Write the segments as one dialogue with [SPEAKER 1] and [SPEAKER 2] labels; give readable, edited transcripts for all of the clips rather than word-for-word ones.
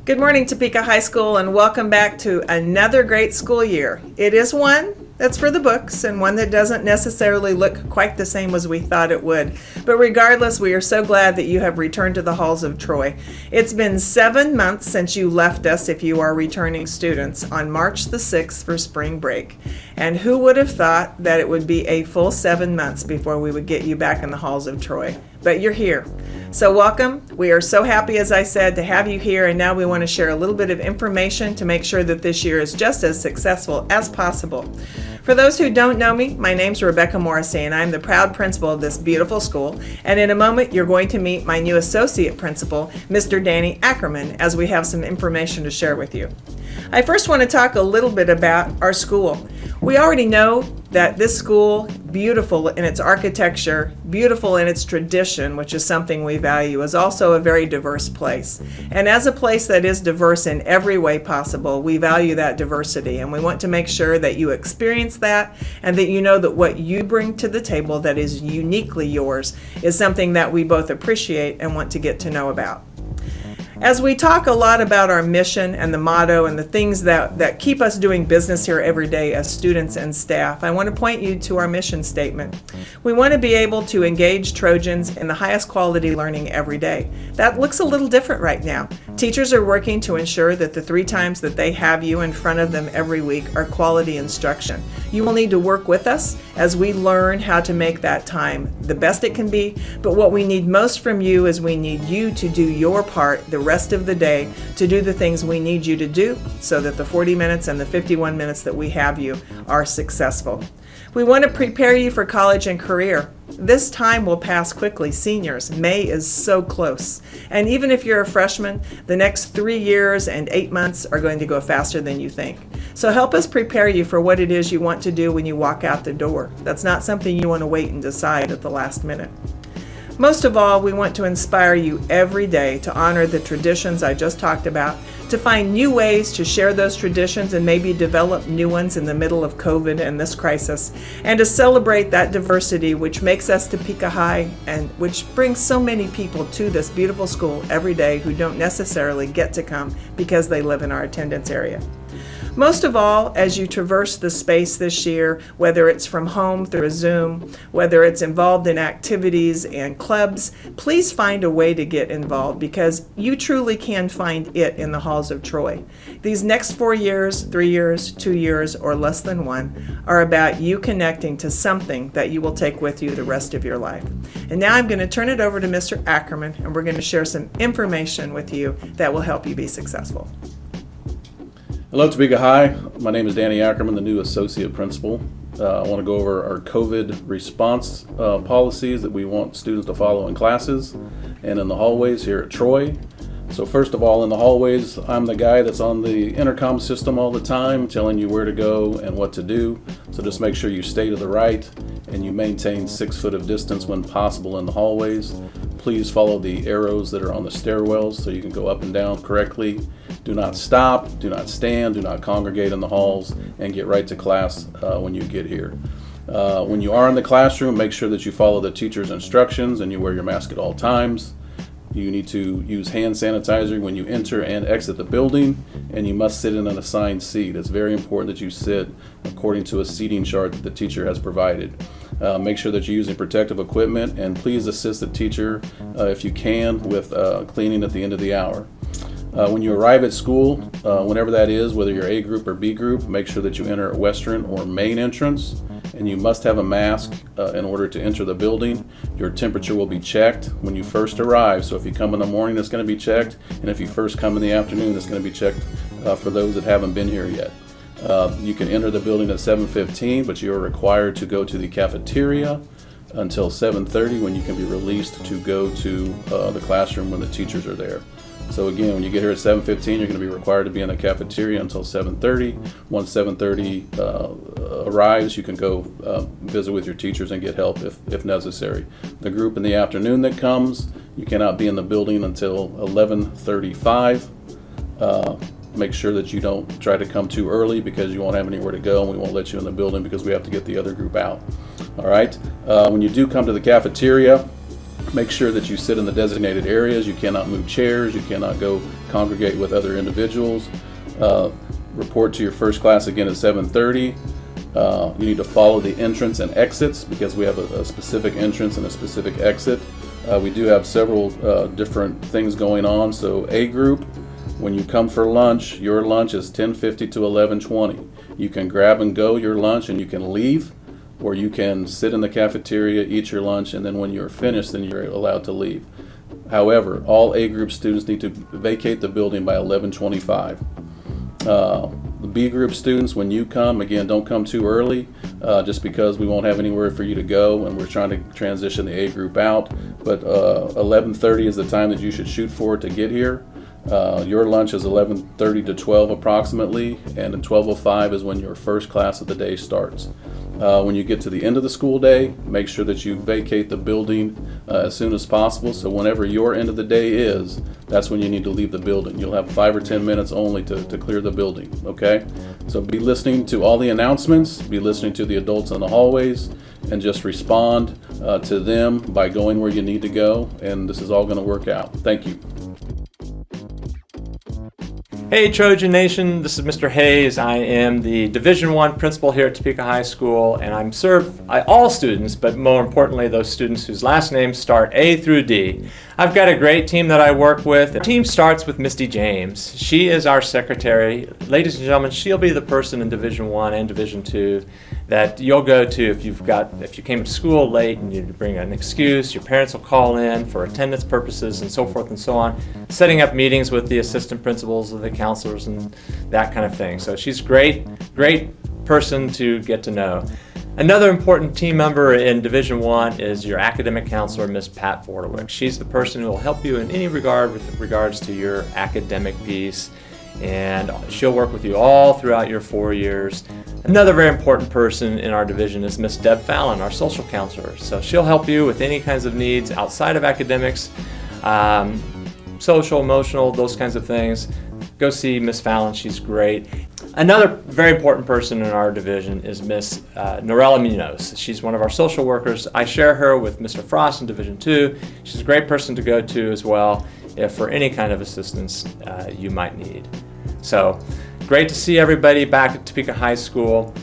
[SPEAKER 1] Good morning, Topeka High School, and welcome back to another great school year. It is one that's for the books and one that doesn't necessarily look quite the same as we thought it would. But regardless, we are so glad that you have returned to the halls of Troy. It's been 7 months since you left us if you are returning students on March the 6th for spring break. And who would have thought that it would be a full 7 months before we would get you back in the halls of Troy? But you're here. So welcome. We are so happy, as I said, to have you here, and now we want to share a little bit of information to make sure that this year is just as successful as possible. For those who don't know me, my name's Rebecca Morrissey, and I'm the proud principal of this beautiful school. And in a moment, you're going to meet my new associate principal, Mr. Denny Ackerman, as we have some information to share with you. I first want to talk a little bit about our school. We already know that this school, beautiful in its architecture, beautiful in its tradition, which is something we value, is also a very diverse place. And as a place that is diverse in every way possible, we value that diversity, and we want to make sure that you experience that and that you know that what you bring to the table that is uniquely yours is something that we both appreciate and want to get to know about. As we talk a lot about our mission and the motto and the things that keep us doing business here every day as students and staff, I want to point you to our mission statement. We want to be able to engage Trojans in the highest quality learning every day. That looks a little different right now. Teachers are working to ensure that the 3 times that they have you in front of them every week are quality instruction. You will need to work with us as we learn how to make that time the best it can be, but what we need most from you is we need you to do your part the rest of the day to do the things we need you to do so that the 40 minutes and the 51 minutes that we have you are successful. We want to prepare you for college and career. This time will pass quickly. Seniors, May is so close. And even if you're a freshman, the next 3 years and 8 months are going to go faster than you think. So help us prepare you for what it is you want to do when you walk out the door. That's not something you want to wait and decide at the last minute. Most of all, we want to inspire you every day to honor the traditions I just talked about, to find new ways to share those traditions and maybe develop new ones in the middle of COVID and this crisis, and to celebrate that diversity which makes us Topeka High and which brings so many people to this beautiful school every day who don't necessarily get to come because they live in our attendance area. Most of all, as you traverse the space this year, whether it's from home through a Zoom, whether it's involved in activities and clubs, please find a way to get involved because you truly can find it in the halls of Troy. These next 4 years, 3 years, 2 years, or less than 1 are about you connecting to something that you will take with you the rest of your life. And now I'm going to turn it over to Mr. Ackerman, and we're going to share some information with you that will help you be successful.
[SPEAKER 2] Hello, Topeka High. My name is Danny Ackerman, the new associate principal. I want to go over our COVID response policies that we want students to follow in classes and in the hallways here at Troy. So first of all, in the hallways, I'm the guy that's on the intercom system all the time, telling you where to go and what to do. So just make sure you stay to the right and you maintain 6 foot of distance when possible in the hallways. Please follow the arrows that are on the stairwells so you can go up and down correctly. Do not stop, do not stand, do not congregate in the halls, and get right to class when you get here. When you are in the classroom, make sure that you follow the teacher's instructions and you wear your mask at all times. You need to use hand sanitizer when you enter and exit the building, and you must sit in an assigned seat. It's very important that you sit according to a seating chart that the teacher has provided. Make sure that you're using protective equipment, and please assist the teacher if you can with cleaning at the end of the hour. When you arrive at school, whenever that is, whether you're A group or B group, make sure that you enter at western or main entrance, and you must have a mask in order to enter the building. Your temperature will be checked when you first arrive, so if you come in the morning, it's going to be checked, and if you first come in the afternoon, it's going to be checked for those that haven't been here yet. You can enter the building at 7:15, but you are required to go to the cafeteria until 7:30 when you can be released to go to the classroom when the teachers are there. So again, when you get here at 7:15, you're going to be required to be in the cafeteria until 7:30. Once 7:30 arrives, you can go visit with your teachers and get help if necessary. The group in the afternoon that comes, you cannot be in the building until 11:35. Make sure that you don't try to come too early because you won't have anywhere to go, and we won't let you in the building because we have to get the other group out. All right. When you do come to the cafeteria, Make sure that you sit in the designated areas. You cannot move chairs. You cannot go congregate with other individuals. Report to your first class again at 7:30. You need to follow the entrance and exits because we have a specific entrance and a specific exit. We do have several different things going on. So A group, when you come for lunch, your lunch is 10:50 to 11:20. You can grab and go your lunch and you can leave, or you can sit in the cafeteria, eat your lunch, and then when you're finished, then you're allowed to leave. However, all A group students need to vacate the building by 11:25. The B group students, when you come, again, don't come too early, just because we won't have anywhere for you to go, and we're trying to transition the A group out. But 11:30 is the time that you should shoot for to get here. Your lunch is 11:30 to 12 approximately, and at 12:05 is when your first class of the day starts. When you get to the end of the school day, make sure that you vacate the building as soon as possible. So whenever your end of the day is, that's when you need to leave the building. You'll have 5 or 10 minutes only to clear the building, okay? So be listening to all the announcements, be listening to the adults in the hallways, and just respond to them by going where you need to go, and this is all going to work out. Thank you.
[SPEAKER 3] Hey Trojan Nation, this is Mr. Hayes. I am the Division I principal here at Topeka High School, and I'm served by all students, but more importantly those students whose last names start A through D. I've got a great team that I work with. The team starts with Misty James. She is our secretary. Ladies and gentlemen, she'll be the person in Division I and Division II that you'll go to if you came to school late and you bring an excuse. Your parents will call in for attendance purposes and so forth and so on, setting up meetings with the assistant principals or the counselors and that kind of thing. So she's great person to get to know. Another important team member in Division I is your academic counselor, Miss Pat Vordewick. She's the person who will help you in any regard with regards to your academic piece, and she'll work with you all throughout your 4 years. Another very important person in our division is Miss Deb Fallon, our social counselor. So she'll help you with any kinds of needs outside of academics, social, emotional, those kinds of things. Go see Miss Fallon, she's great. Another very important person in our division is Miss Norella Munoz. She's one of our social workers. I share her with Mr. Frost in Division II. She's a great person to go to as well if for any kind of assistance you might need. So great to see everybody back at Topeka High School.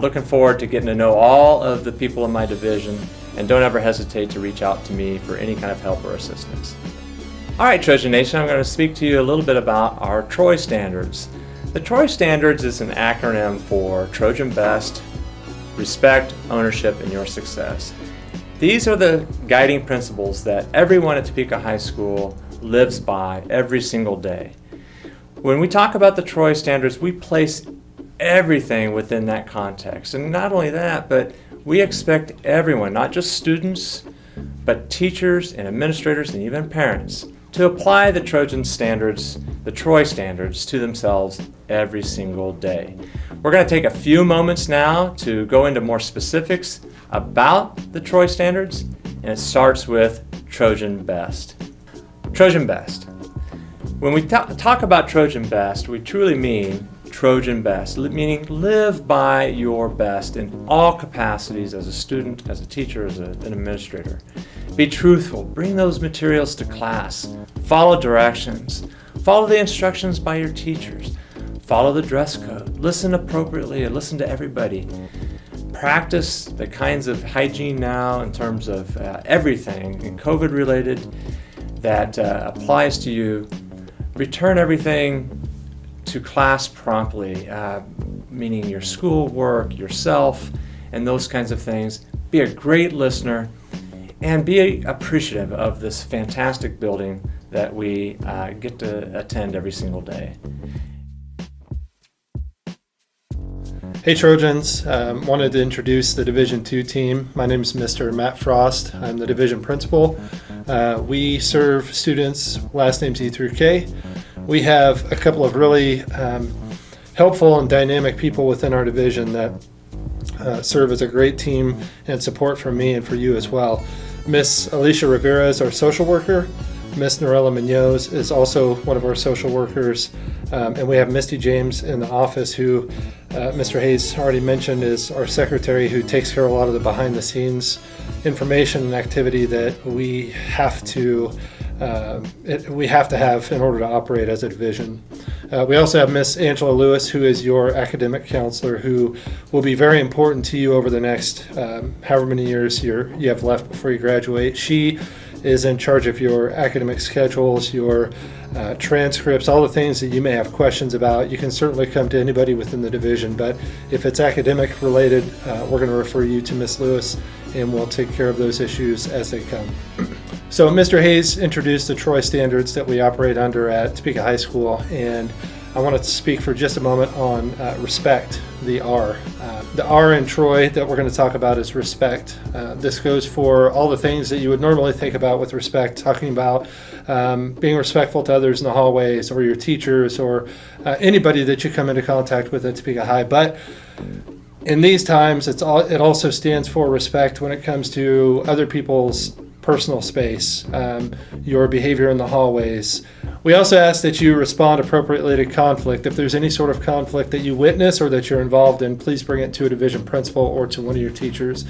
[SPEAKER 3] Looking forward to getting to know all of the people in my division, and don't ever hesitate to reach out to me for any kind of help or assistance. All right, Trojan Nation, I'm going to speak to you a little bit about our Troy Standards. The Troy Standards is an acronym for Trojan Best, Respect, Ownership, and Your Success. These are the guiding principles that everyone at Topeka High School lives by every single day. When we talk about the Troy Standards, we place everything within that context. And not only that, but we expect everyone, not just students, but teachers and administrators and even parents, to apply the Trojan Standards, the Troy Standards, to themselves every single day. We're going to take a few moments now to go into more specifics about the Troy Standards, and it starts with Trojan Best. Trojan Best. When we talk about Trojan Best, we truly mean Trojan Best, meaning live by your best in all capacities as a student, as a teacher, as an administrator. Be truthful, bring those materials to class, follow directions, follow the instructions by your teachers, follow the dress code, listen appropriately and listen to everybody. Practice the kinds of hygiene now in terms of everything COVID related that applies to you. Return everything to class promptly, meaning your schoolwork, yourself, and those kinds of things. Be a great listener and be appreciative of this fantastic building that we get to attend every single day.
[SPEAKER 4] Hey Trojans, wanted to introduce the Division II team. My name is Mr. Matt Frost. I'm the division principal. We serve students last names E through K. We have a couple of really helpful and dynamic people within our division that serve as a great team and support for me and for you as well. Miss Alicia Rivera is our social worker. Miss Norella Munoz is also one of our social workers. And we have Misty James in the office who Mr. Hayes already mentioned, is our secretary, who takes care of a lot of the behind-the-scenes information and activity that we have to have in order to operate as a division. We also have Miss Angela Lewis, who is your academic counselor, who will be very important to you over the next however many years you have left before you graduate. She is in charge of your academic schedules, your transcripts, all the things that you may have questions about. You can certainly come to anybody within the division, but if it's academic related, we're going to refer you to Miss Lewis, and we'll take care of those issues as they come. So Mr. Hayes introduced the Troy standards that we operate under at Topeka High School, and I want to speak for just a moment on respect, the R. The R in Troy that we're going to talk about is respect. This goes for all the things that you would normally think about with respect, talking about being respectful to others in the hallways, or your teachers, or anybody that you come into contact with at Topeka High. But in these times, it also stands for respect when it comes to other people's personal space, your behavior in the hallways. We also ask that you respond appropriately to conflict. If there's any sort of conflict that you witness or that you're involved in, please bring it to a division principal or to one of your teachers.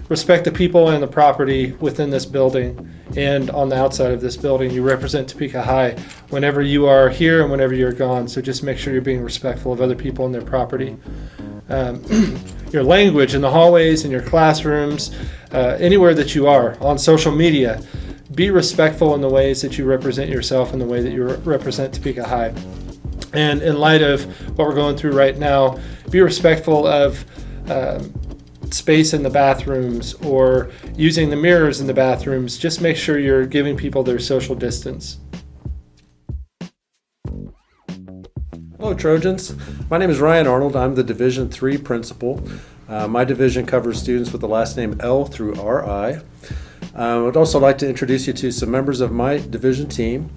[SPEAKER 4] Respect the people and the property within this building and on the outside of this building. You represent Topeka High whenever you are here and whenever you're gone, so just make sure you're being respectful of other people and their property. Your language in the hallways, in your classrooms, anywhere that you are, on social media, be respectful in the ways that you represent yourself and the way that you represent Topeka High. And in light of what we're going through right now, be respectful of space in the bathrooms or using the mirrors in the bathrooms. Just make sure you're giving people their social distance.
[SPEAKER 5] Hello, Trojans. My name is Ryan Arnold. I'm the Division III principal. My division covers students with the last name L through RI. I would also like to introduce you to some members of my division team.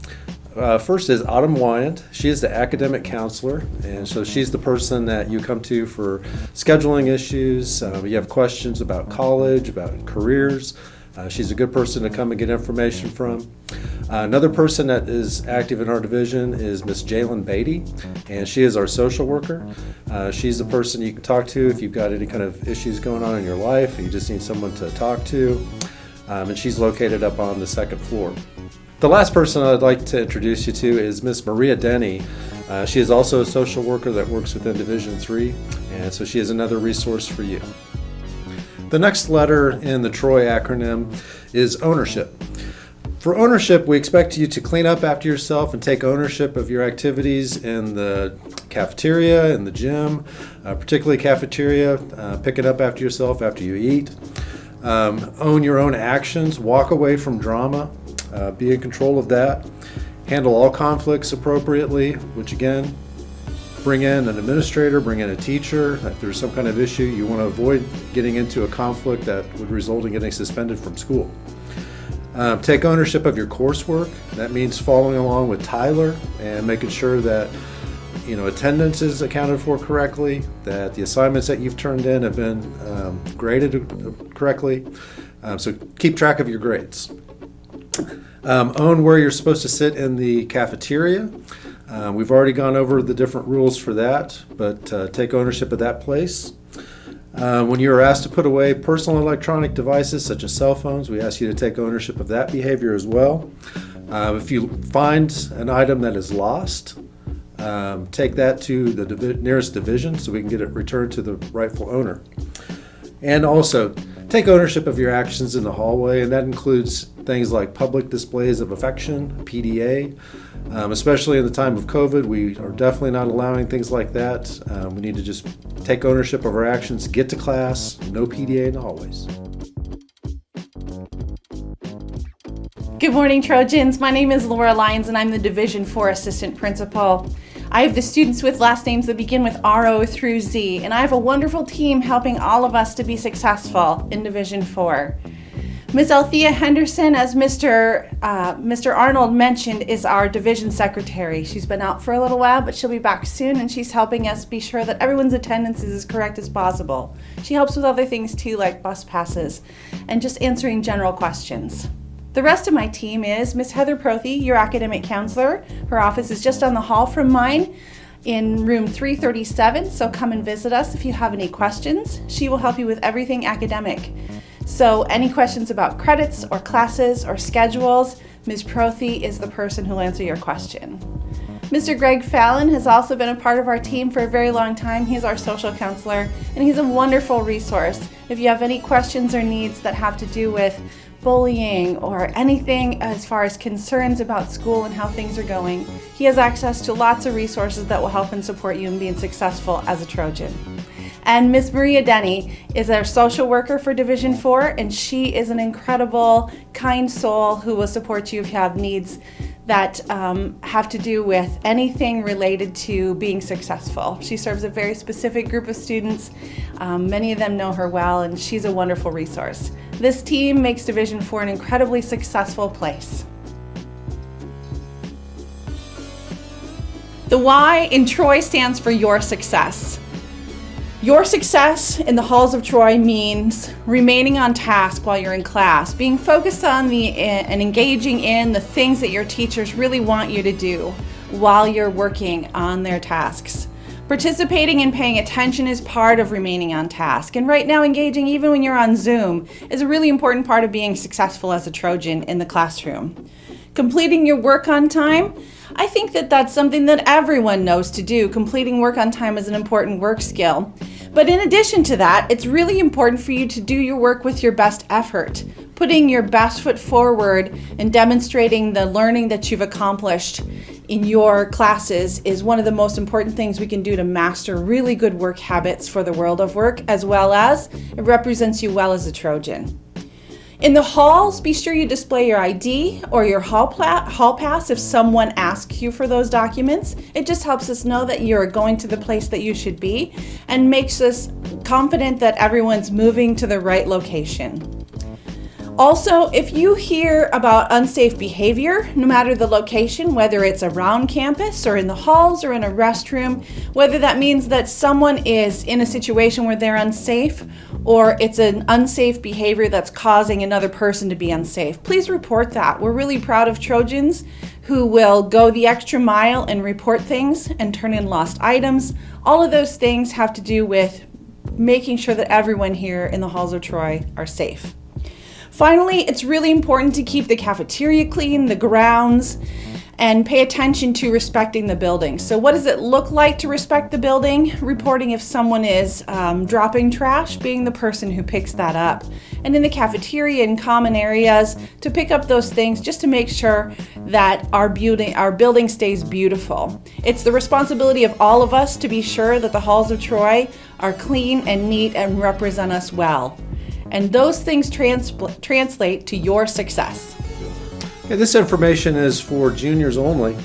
[SPEAKER 5] First is Autumn Wyant. She is the academic counselor, and so she's the person that you come to for scheduling issues. You have questions about college, about careers. She's a good person to come and get information from. Another person that is active in our division is Miss Jalen Beatty, and she is our social worker. She's the person you can talk to if you've got any kind of issues going on in your life, or you just need someone to talk to. And she's located up on the second floor. The last person I'd like to introduce you to is Miss Maria Denny. She is also a social worker that works within Division III, and so she is another resource for you. The next letter in the Troy acronym is ownership. For ownership, we expect you to clean up after yourself and take ownership of your activities in the cafeteria, in the gym, particularly cafeteria. Pick it up after yourself after you eat. Own your own actions. Walk away from drama. Be in control of that. Handle all conflicts appropriately, which again, bring in an administrator, bring in a teacher. If there's some kind of issue, you want to avoid getting into a conflict that would result in getting suspended from school. Take ownership of your coursework. That means following along with Tyler and making sure that attendance is accounted for correctly, that the assignments that you've turned in have been graded correctly. So keep track of your grades. Own where you're supposed to sit in the cafeteria. We've already gone over the different rules for that, but take ownership of that place. When you are asked to put away personal electronic devices such as cell phones, we ask you to take ownership of that behavior as well. If you find an item that is lost, take that to the nearest division so we can get it returned to the rightful owner. And also, take ownership of your actions in the hallway, and that includes things like public displays of affection, PDA. Especially in the time of COVID, we are definitely not allowing things like that. We need to just take ownership of our actions, get to class, no PDA in the hallways.
[SPEAKER 6] Good morning, Trojans. My name is Laura Lyons, and I'm the Division IV Assistant Principal. I have the students with last names that begin with RO through Z, and I have a wonderful team helping all of us to be successful in Division IV. Ms. Althea Henderson, as Mr. Arnold mentioned, is our division secretary. She's been out for a little while, but she'll be back soon, and she's helping us be sure that everyone's attendance is as correct as possible. She helps with other things too, like bus passes, and just answering general questions. The rest of my team is Ms. Heather Prothy, your academic counselor. Her office is just down the hall from mine. in room 337, so come and visit us if you have any questions. She will help you with everything academic. So any questions about credits or classes or schedules, Ms. Prothy is the person who'll answer your question. Mr. Greg Fallon has also been a part of our team for a very long time. He's our social counselor, and he's a wonderful resource. If you have any questions or needs that have to do with bullying or anything as far as concerns about school and how things are going, he has access to lots of resources that will help and support you in being successful as a Trojan. And Miss Maria Denny is our social worker for Division 4, and she is an incredible, kind soul who will support you if you have needs that have to do with anything related to being successful. She serves a very specific group of students. Many of them know her well, and she's a wonderful resource. This team makes Division 4 an incredibly successful place. The Y in Troy stands for your success. Your success in the halls of Troy means remaining on task while you're in class, being focused on and engaging in the things that your teachers really want you to do while you're working on their tasks. Participating and paying attention is part of remaining on task, and right now engaging even when you're on Zoom is a really important part of being successful as a Trojan in the classroom. Completing your work on time, I think that that's something that everyone knows to do. Completing work on time is an important work skill. But in addition to that, it's really important for you to do your work with your best effort. Putting your best foot forward and demonstrating the learning that you've accomplished in your classes is one of the most important things we can do to master really good work habits for the world of work, as well as it represents you well as a Trojan. In the halls, be sure you display your ID or your hall pass if someone asks you for those documents. It just helps us know that you're going to the place that you should be and makes us confident that everyone's moving to the right location. Also, if you hear about unsafe behavior, no matter the location, whether it's around campus or in the halls or in a restroom, whether that means that someone is in a situation where they're unsafe or it's an unsafe behavior that's causing another person to be unsafe, please report that. We're really proud of Trojans who will go the extra mile and report things and turn in lost items. All of those things have to do with making sure that everyone here in the halls of Troy are safe. Finally, it's really important to keep the cafeteria clean, the grounds, and pay attention to respecting the building. So what does it look like to respect the building? Reporting if someone is dropping trash, being the person who picks that up. And in the cafeteria and common areas, to pick up those things just to make sure that our building stays beautiful. It's the responsibility of all of us to be sure that the halls of Troy are clean and neat and represent us well. And those things translate to your success.
[SPEAKER 5] Okay, this information is for juniors only.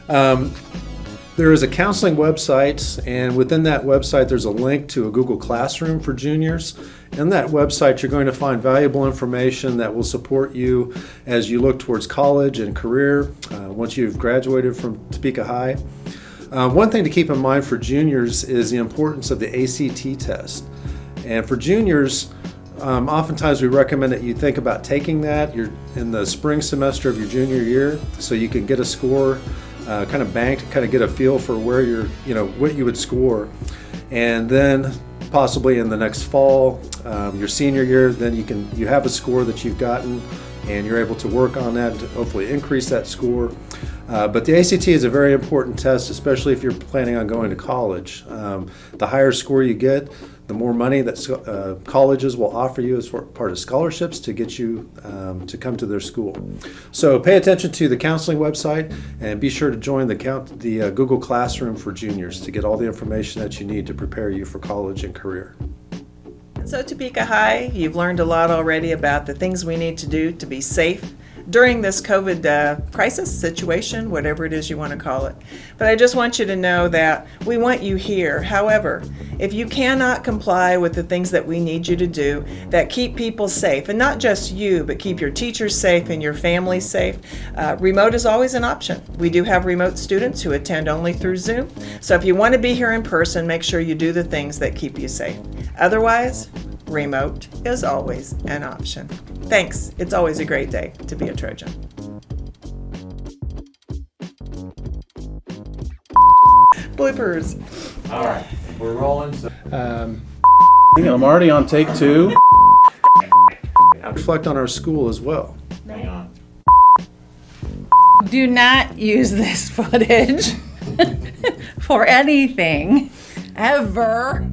[SPEAKER 5] There is a counseling website, and within that website there's a link to a Google Classroom for juniors. In that website you're going to find valuable information that will support you as you look towards college and career once you've graduated from Topeka High. One thing to keep in mind for juniors is the importance of the ACT test. And for juniors, oftentimes we recommend that you think about taking that. You're in the spring semester of your junior year, so you can get a score kind of banked, kind of get a feel for where what you would score. And then possibly in the next fall, your senior year, then you have a score that you've gotten and you're able to work on that to hopefully increase that score. But the ACT is a very important test, especially if you're planning on going to college. The higher score you get, the more money that colleges will offer you as part of scholarships to get you to come to their school. So pay attention to the counseling website and be sure to join the Google Classroom for juniors to get all the information that you need to prepare you for college and career.
[SPEAKER 1] So Topeka High, you've learned a lot already about the things we need to do to be safe during this COVID crisis situation, whatever it is you want to call it. But I just want you to know that we want you here. However, if you cannot comply with the things that we need you to do that keep people safe, and not just you, but keep your teachers safe and your family safe, remote is always an option. We do have remote students who attend only through Zoom. So if you want to be here in person, make sure you do the things that keep you safe. Otherwise, remote is always an option. Thanks. It's always a great day to be a Trojan. Bloopers.
[SPEAKER 3] All right, we're rolling.
[SPEAKER 2] I'm already on take 2.
[SPEAKER 5] Reflect on our school as well.
[SPEAKER 3] Hang on.
[SPEAKER 6] Do not use this footage for anything ever.